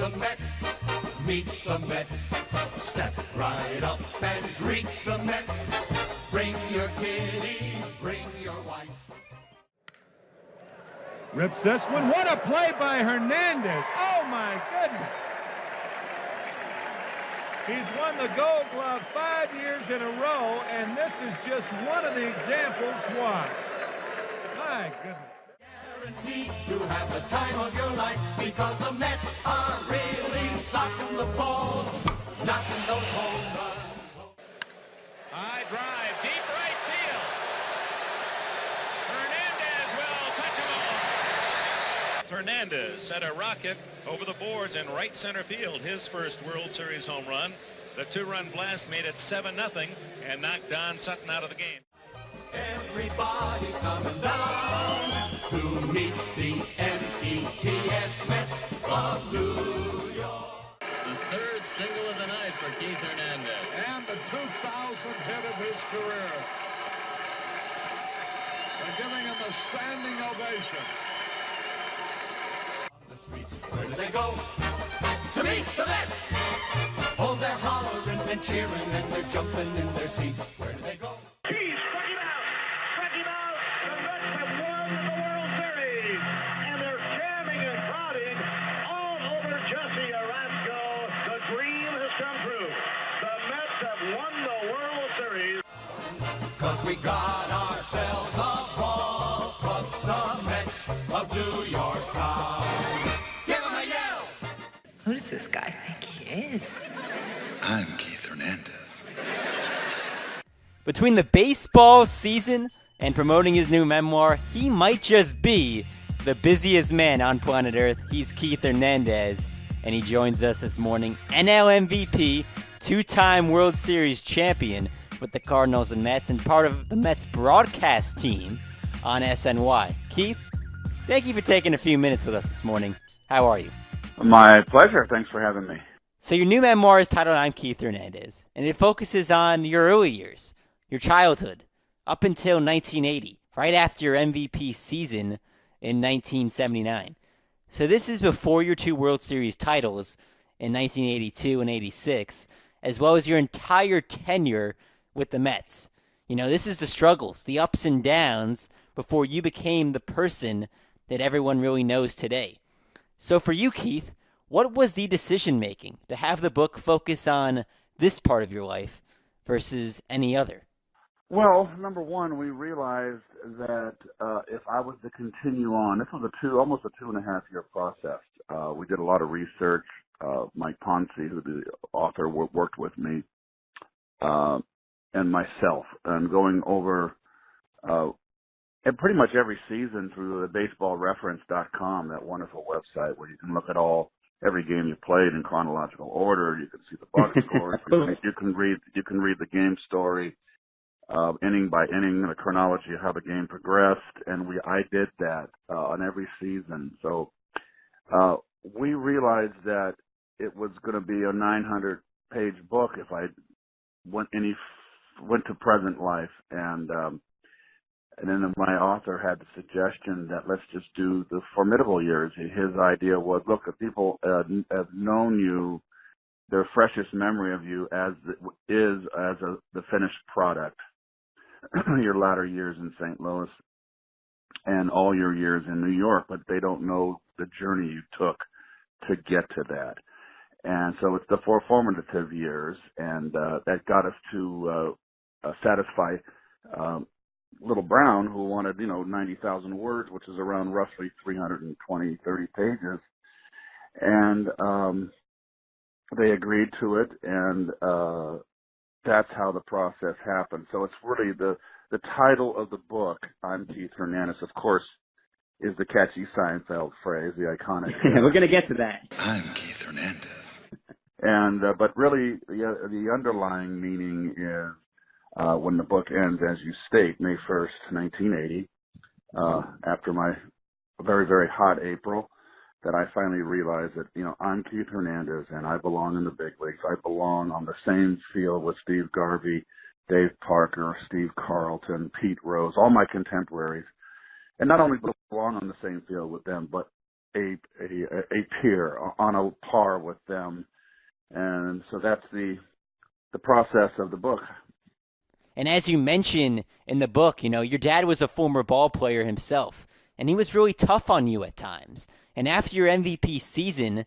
the Mets, meet the Mets. Step right up and greet the Mets. Bring your kiddies, bring your wife. Rips this one. What a play by Hernandez. Oh, my goodness. He's won the Gold Glove 5 years in a row, and this is just one of the examples why. My goodness. Guaranteed to have the time of your life because the Mets are really socking the ball, knocking those home runs. High drive, deep right field. Hernandez will touch them all. Hernandez set a rocket over the boards in right center field. His first World Series home run. The two-run blast made it 7-0 and knocked Don Sutton out of the game. Everybody's coming down to meet the METS Mets of New York. The third single of the night for Keith Hernandez. And the 2,000th hit of his career. They're giving him a standing ovation. On the streets, where do they go? To meet the Mets! Oh, they're hollering and cheering and they're jumping in their seats. Where do they go? He struck him out. Struck him out. The Mets have won the World Series. And they're jamming and prodding all over Jesse Orasco. The dream has come true. The Mets have won the World Series. 'Cause we got ourselves a ball club, the Mets of New York town. Give 'em a yell. Who does this guy think he is? I'm Keith Hernandez. Between the baseball season and promoting his new memoir, he might just be the busiest man on planet Earth. He's Keith Hernandez, and he joins us this morning. NL MVP, two-time World Series champion with the Cardinals and Mets, and part of the Mets broadcast team on SNY. Keith, thank you for taking a few minutes with us this morning. How are you? My pleasure. Thanks for having me. So your new memoir is titled I'm Keith Hernandez, and it focuses on your early years, your childhood, up until 1980, right after your MVP season in 1979. So this is before your two World Series titles in 1982 and 86, as well as your entire tenure with the Mets. You know, this is the struggles, the ups and downs before you became the person that everyone really knows today. So for you, Keith, what was the decision-making to have the book focus on this part of your life versus any other? Well, number one, we realized that if I was to continue on, this was almost a 2.5-year process. We did a lot of research. Mike Ponce, who the author, worked with me, and myself, and going over and pretty much every season through the baseballreference.com, that wonderful website where you can look at every game you played in chronological order. You can see the box scores. You can read the game story, inning by inning, the chronology of how the game progressed, and I did that on every season. So we realized that it was going to be a 900-page book if I went to present life, and then my author had the suggestion that let's just do the formidable years. His idea was, look, if people have known you, their freshest memory of you the finished product, your latter years in St. Louis and all your years in New York, but they don't know the journey you took to get to that. And so it's the four formative years, and that got us to satisfy Little Brown, who wanted, 90,000 words, which is around roughly 320, 30 pages. And they agreed to it, and that's how the process happened. So it's really the title of the book, I'm Keith Hernandez, of course, is the catchy Seinfeld phrase, the iconic. We're going to get to that. I'm Keith Hernandez. And but really, the underlying meaning is when the book ends, as you state, May 1st, 1980, after my very, very hot April, that I finally realized that, I'm Keith Hernandez and I belong in the big leagues. I belong on the same field with Steve Garvey, Dave Parker, Steve Carlton, Pete Rose, all my contemporaries. And not only belong on the same field with them, but a peer on a par with them. And so that's the process of the book. And as you mention in the book, your dad was a former ball player himself, and he was really tough on you at times. And after your MVP season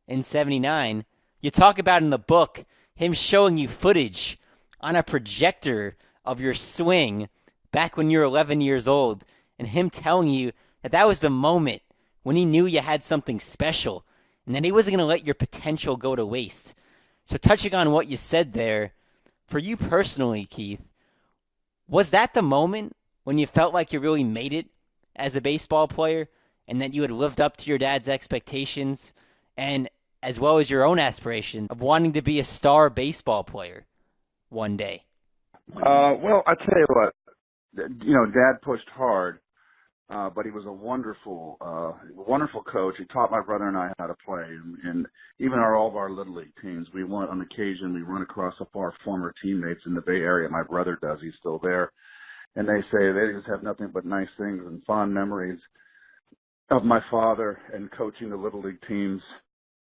in 79, you talk about in the book him showing you footage on a projector of your swing back when you were 11 years old, and him telling you that was the moment when he knew you had something special and that he wasn't going to let your potential go to waste. So touching on what you said there, for you personally, Keith, was that the moment when you felt like you really made it as a baseball player and that you had lived up to your dad's expectations and as well as your own aspirations of wanting to be a star baseball player one day? Well, I tell you what, Dad pushed hard, but he was a wonderful coach. He taught my brother and I how to play, and even all of our Little League teams. We went on occasion, we run across our former teammates in the Bay Area. My brother does, he's still there. And they say they just have nothing but nice things and fond memories of my father and coaching the Little League teams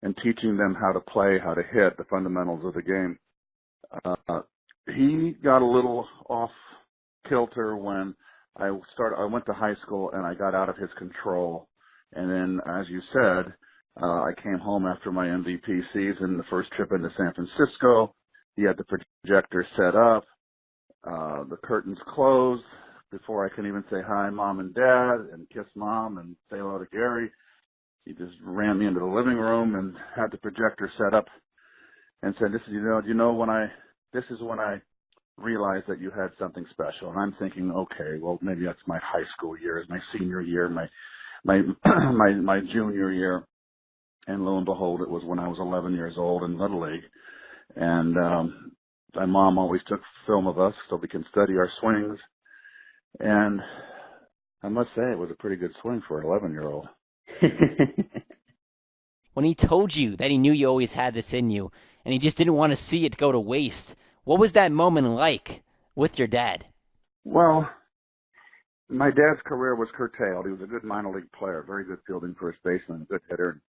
and teaching them how to play, how to hit, the fundamentals of the game. He got a little off kilter when I went to high school and I got out of his control. And then, as you said, I came home after my MVP season, the first trip into San Francisco. He had the projector set up, the curtains closed before I can even say hi, Mom and Dad, and kiss Mom and say hello to Gary. He just ran me into the living room and had the projector set up and said, "This is, this is when I realized that you had something special." And I'm thinking, okay, well, maybe that's my high school years, my senior year, my my junior year. And lo and behold, it was when I was 11 years old in Little League. And my mom always took film of us so we can study our swings. And I must say, it was a pretty good swing for an 11-year-old. When he told you that he knew you always had this in you and he just didn't want to see it go to waste, what was that moment like with your dad? Well, my dad's career was curtailed. He was a good minor league player, very good fielding first baseman, a good hitter.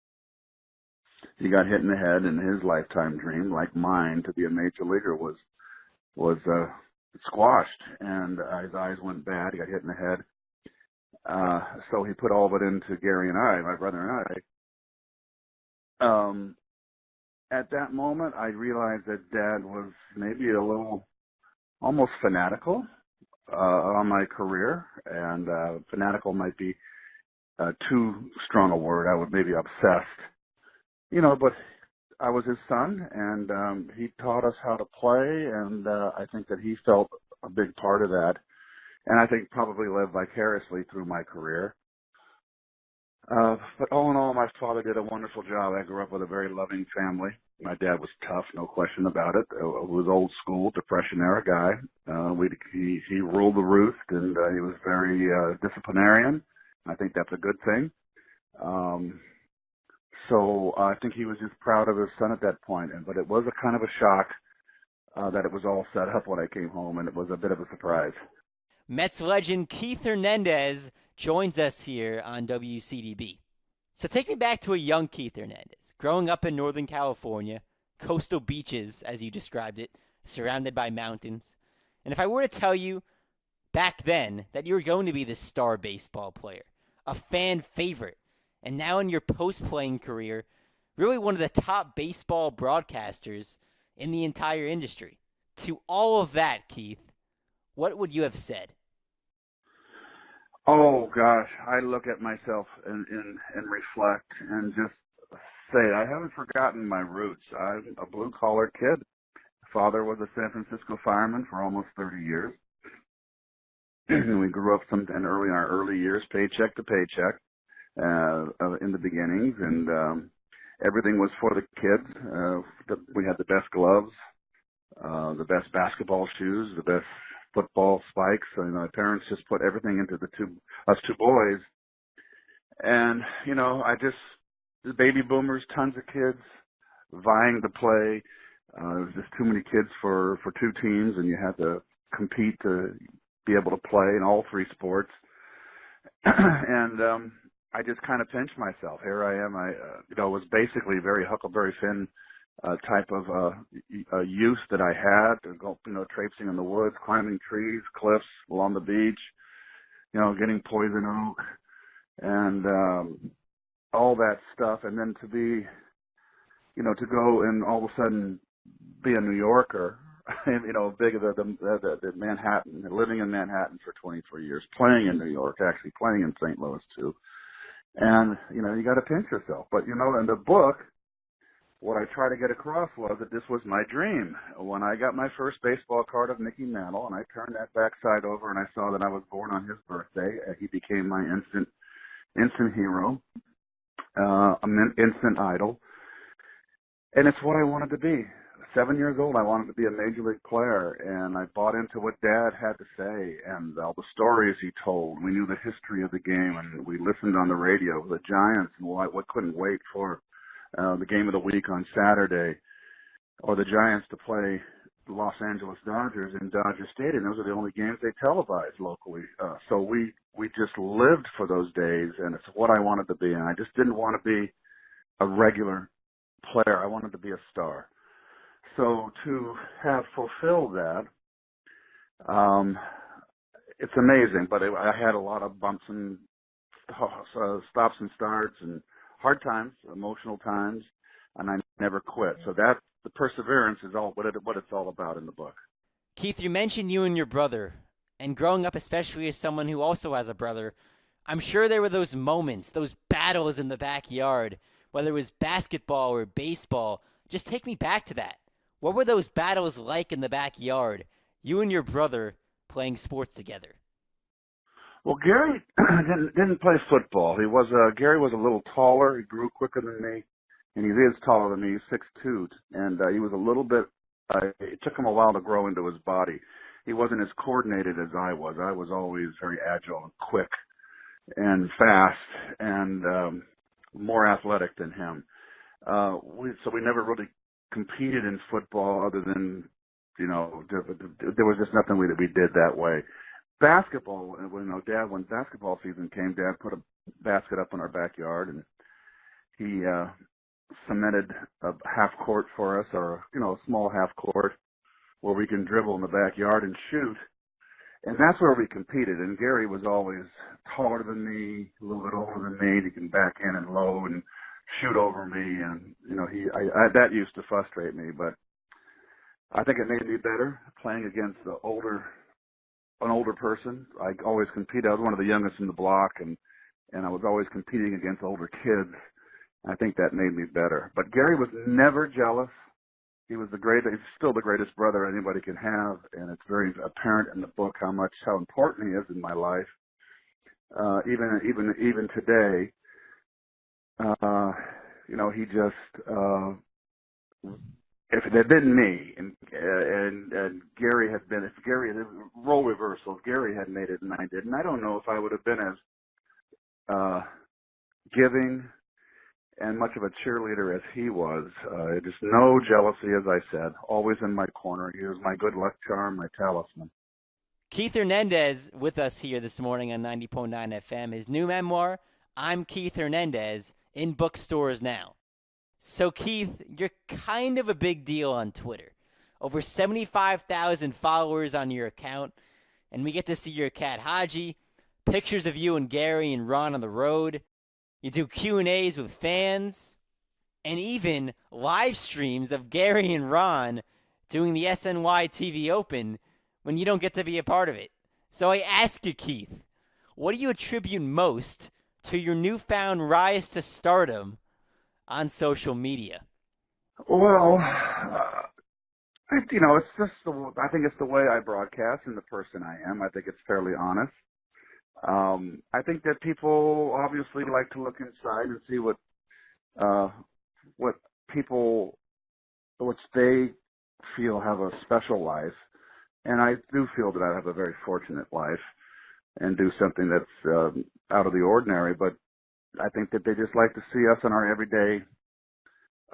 He got hit in the head, and his lifetime dream, like mine, to be a major leaguer was squashed, and his eyes went bad. He got hit in the head. So he put all of it into Gary and I, my brother and I. At that moment, I realized that Dad was maybe a little, almost fanatical on my career, and fanatical might be too strong a word. I would maybe obsessed, but I was his son, and he taught us how to play, and I think that he felt a big part of that, and I think probably lived vicariously through my career. But all in all, my father did a wonderful job. I grew up with a very loving family. My dad was tough, no question about it. He was old school, Depression era guy. He ruled the roost, and he was very disciplinarian. I think that's a good thing. So I think he was just proud of his son at that point. But it was a kind of a shock that it was all set up when I came home, and it was a bit of a surprise. Mets legend Keith Hernandez joins us here on WCDB. So take me back to a young Keith Hernandez, growing up in Northern California, coastal beaches, as you described it, surrounded by mountains. And if I were to tell you back then that you were going to be this star baseball player, a fan favorite, and now in your post-playing career, really one of the top baseball broadcasters in the entire industry. To all of that, Keith, what would you have said? Oh, gosh, I look at myself and reflect and just say, I haven't forgotten my roots. I'm a blue-collar kid. Father was a San Francisco fireman for almost 30 years. We grew up in our early years, paycheck to paycheck, in the beginnings, and everything was for the kids. We had the best gloves, the best basketball shoes, the best football spikes, and my parents just put everything into us two boys. And, the baby boomers, tons of kids vying to play. There was just too many kids for two teams, and you had to compete to be able to play in all three sports. And I just kind of pinched myself. Here I am. I was basically very Huckleberry Finn type of use that I had to go, traipsing in the woods, climbing trees, cliffs, along the beach, getting poison oak and all that stuff. And then to be, to go and all of a sudden be a New Yorker, big of the Manhattan, living in Manhattan for 23 years, playing in New York, actually playing in St. Louis too. And, you got to pinch yourself. But, in the book, what I try to get across was that this was my dream. When I got my first baseball card of Mickey Mantle, and I turned that backside over and I saw that I was born on his birthday, he became my instant hero, an instant idol. And it's what I wanted to be. 7 years old, I wanted to be a major league player, and I bought into what Dad had to say and all the stories he told. We knew the history of the game, and we listened on the radio. The Giants, and what couldn't wait for the game of the week on Saturday, or the Giants to play the Los Angeles Dodgers in Dodger Stadium. Those are the only games they televised locally. So we just lived for those days, and it's what I wanted to be. And I just didn't want to be a regular player. I wanted to be a star. So to have fulfilled that, it's amazing. But I had a lot of bumps and stops and starts and hard times, emotional times, and I never quit. So that the perseverance is all what it's all about in the book. Keith, you mentioned you and your brother, and growing up, especially as someone who also has a brother, I'm sure there were those moments, those battles in the backyard, whether it was basketball or baseball. Just take me back to that. What were those battles like in the backyard, you and your brother playing sports together? Well, Gary didn't play football. Gary was a little taller. He grew quicker than me, and he is taller than me. He's 6'2", and he was a little bit. It took him a while to grow into his body. He wasn't as coordinated as I was. I was always very agile and quick and fast and more athletic than him. So we never really competed in football other than, there was just nothing that we did that way. Basketball, when basketball season came, Dad put a basket up in our backyard, and he cemented a half court for us, or, a small half court where we can dribble in the backyard and shoot. And that's where we competed. And Gary was always taller than me, a little bit older than me. He can back in and low and shoot over me, and that used to frustrate me, but I think it made me better playing against an older person. I always competed. I was one of the youngest in the block, and I was always competing against older kids. I think that made me better. But Gary was never jealous. He's still the greatest brother anybody can have, and it's very apparent in the book how important he is in my life. Even today. He just, if it had been me and Gary had been, role reversal, if Gary had made it and I didn't, I don't know if I would have been as giving and much of a cheerleader as he was. Just no jealousy, as I said, always in my corner. He was my good luck charm, my talisman. Keith Hernandez with us here this morning on 90.9 FM. His new memoir, I'm Keith Hernandez, in bookstores now. So, Keith, you're kind of a big deal on Twitter. Over 75,000 followers on your account, and we get to see your cat Haji, pictures of you and Gary and Ron on the road. You do Q&As with fans, and even live streams of Gary and Ron doing the SNY TV Open when you don't get to be a part of it. So I ask you, Keith, what do you attribute most to your newfound rise to stardom on social media? Well, it's just I think it's the way I broadcast and the person I am. I think it's fairly honest. I think that people obviously like to look inside and see what which they feel have a special life, and I do feel that I have a very fortunate life and do something that's out of the ordinary. But I think that they just like to see us in our everyday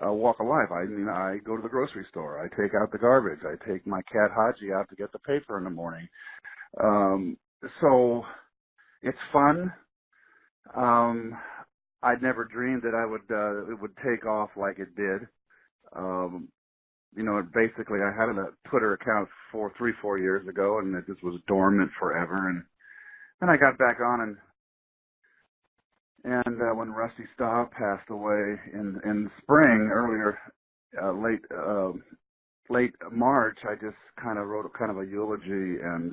walk of life. I go to the grocery store. I take out the garbage. I take my cat Haji out to get the paper in the morning. So it's fun. Um, I'd never dreamed that it would take off like it did. Um, basically, I had a Twitter account 4 years ago, and it just was dormant forever. And then I got back on, and when Rusty Staub passed away in spring, earlier, late March, I just kind of wrote kind of a eulogy and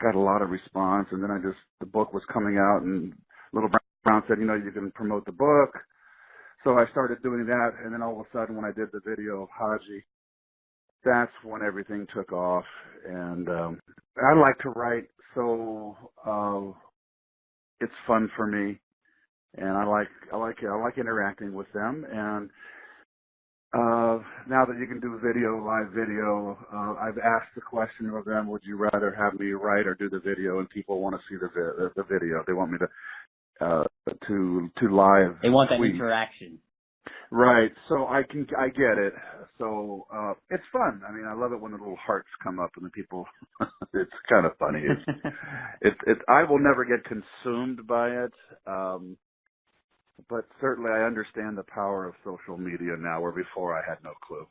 got a lot of response. And then the book was coming out, and Little Brown said, you can promote the book. So I started doing that, and then all of a sudden when I did the video of Haji, that's when everything took off. And I like to write, so it's fun for me, and I like interacting with them. And now that you can do live video, I've asked the question of them: would you rather have me write or do the video? And people want to see the video. They want me to live. They want that tweet. interaction. Right. So I get it. So it's fun. I mean, I love it when the little hearts come up and the people. It's kind of funny. I will never get consumed by it. But certainly I understand the power of social media now, where before I had no clue.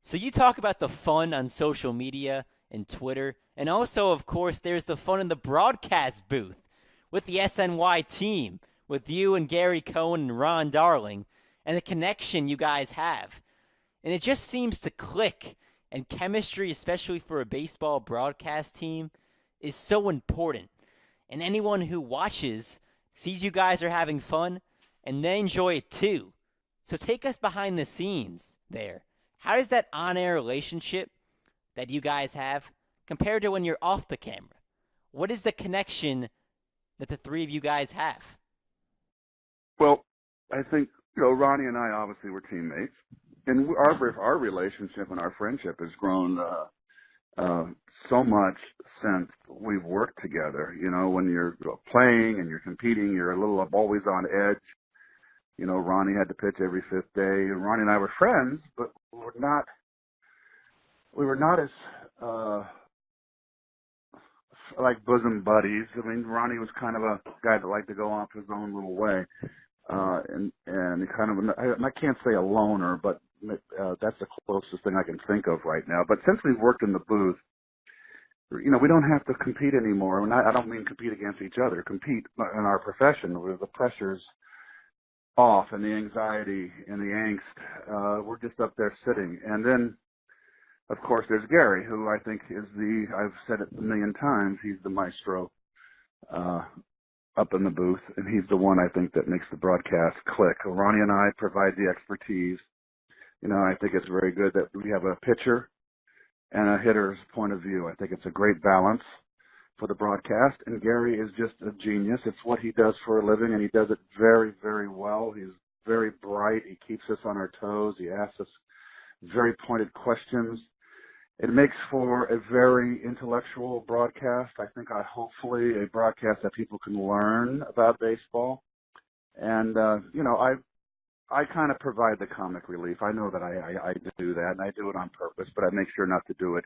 So you talk about the fun on social media and Twitter, and also, of course, there's the fun in the broadcast booth with the SNY team, with you and Gary Cohen and Ron Darling, and the connection you guys have. And it just seems to click, and chemistry, especially for a baseball broadcast team, is so important. And anyone who watches sees you guys are having fun, and they enjoy it too. So take us behind the scenes there. How does that on-air relationship that you guys have compare to when you're off the camera? What is the connection that the three of you guys have? Well, I think, Ronnie and I obviously were teammates, and our relationship and our friendship has grown so much since we've worked together. When you're playing and you're competing, you're a little always on edge. Ronnie had to pitch every fifth day, and Ronnie and I were friends, but we were not as like bosom buddies. I mean, Ronnie was kind of a guy that liked to go off his own little way, and he kind of, I can't say a loner, but that's the closest thing I can think of right now. But since we've worked in the booth, we don't have to compete anymore. I don't mean compete against each other. Compete in our profession where the pressure's off and the anxiety and the angst. We're just up there sitting. And then, of course, there's Gary, who I think is I've said it a million times, he's the maestro up in the booth, and he's the one I think that makes the broadcast click. Ronnie and I provide the expertise. I think it's very good that we have a pitcher and a hitter's point of view. I think it's a great balance for the broadcast, and Gary is just a genius. It's what he does for a living, and he does it very, very well. He's very bright. He keeps us on our toes. He asks us very pointed questions. It makes for a very intellectual broadcast. I think hopefully a broadcast that people can learn about baseball. And, I kind of provide the comic relief. I know that I do that, and I do it on purpose, but I make sure not to do it,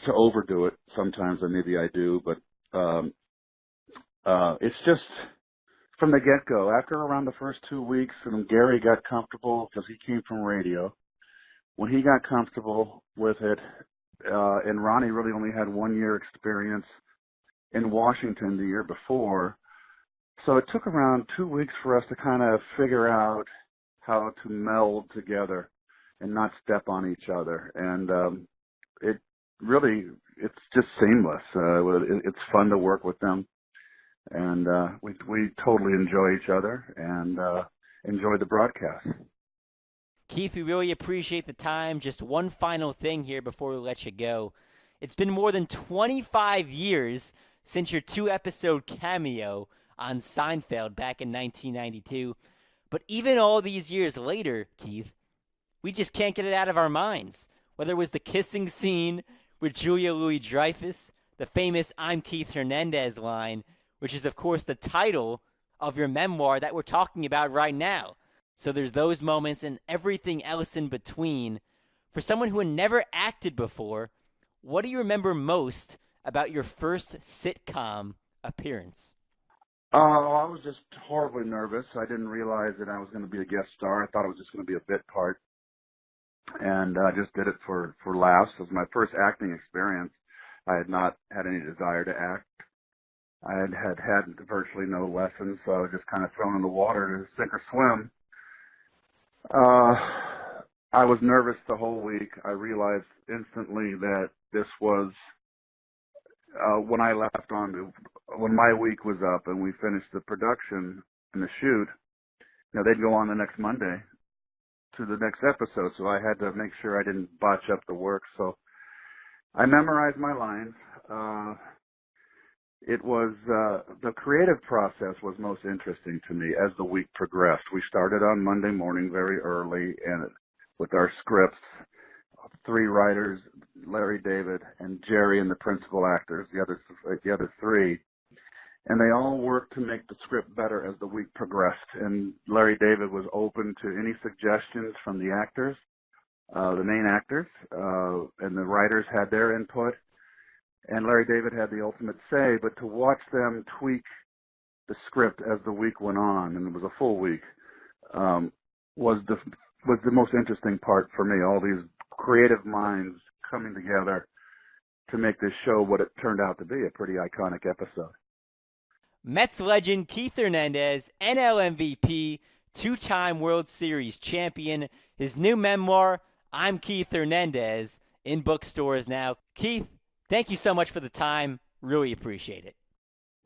to overdo it sometimes, or maybe I do. But it's just from the get-go. After around the first 2 weeks, and Gary got comfortable because he came from radio. When he got comfortable with it, and Ronnie really only had 1 year experience in Washington the year before, so it took around 2 weeks for us to kind of figure out how to meld together and not step on each other. And it's just seamless. It's fun to work with them, and we totally enjoy each other and enjoy the broadcast. Keith, we really appreciate the time. Just one final thing here before we let you go. It's been more than 25 years since your 2-episode cameo on Seinfeld back in 1992. But even all these years later, Keith, we just can't get it out of our minds. Whether it was the kissing scene with Julia Louis-Dreyfus, the famous "I'm Keith Hernandez" line, which is, of course, the title of your memoir that we're talking about right now. So there's those moments and everything else in between. For someone who had never acted before, what do you remember most about your first sitcom appearance? I was just horribly nervous. I didn't realize that I was going to be a guest star. I thought it was just going to be a bit part, and I just did it for laughs. It was my first acting experience. I had not had any desire to act. I had virtually no lessons, so I was just kind of thrown in the water to sink or swim. I was nervous the whole week. I realized instantly that this was when I left on, when my week was up and we finished the production and the shoot. They'd go on the next Monday to the next episode, so I had to make sure I didn't botch up the work. So I memorized my lines. It was the creative process was most interesting to me as the week progressed. We started on Monday morning very early, and with our scripts, 3 writers, Larry David and Jerry, and the principal actors, the other 3, and they all worked to make the script better as the week progressed. And Larry David was open to any suggestions from the actors, the main actors, and the writers had their input. And Larry David had the ultimate say, but to watch them tweak the script as the week went on, and it was a full week, was the most interesting part for me. All these creative minds coming together to make this show what it turned out to be, a pretty iconic episode. Mets legend Keith Hernandez, NL MVP, 2-time World Series champion. His new memoir, I'm Keith Hernandez, in bookstores now. Keith, thank you so much for the time. Really appreciate it.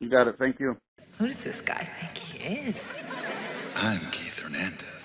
You got it. Thank you. Who does this guy think he is? I'm Keith Hernandez.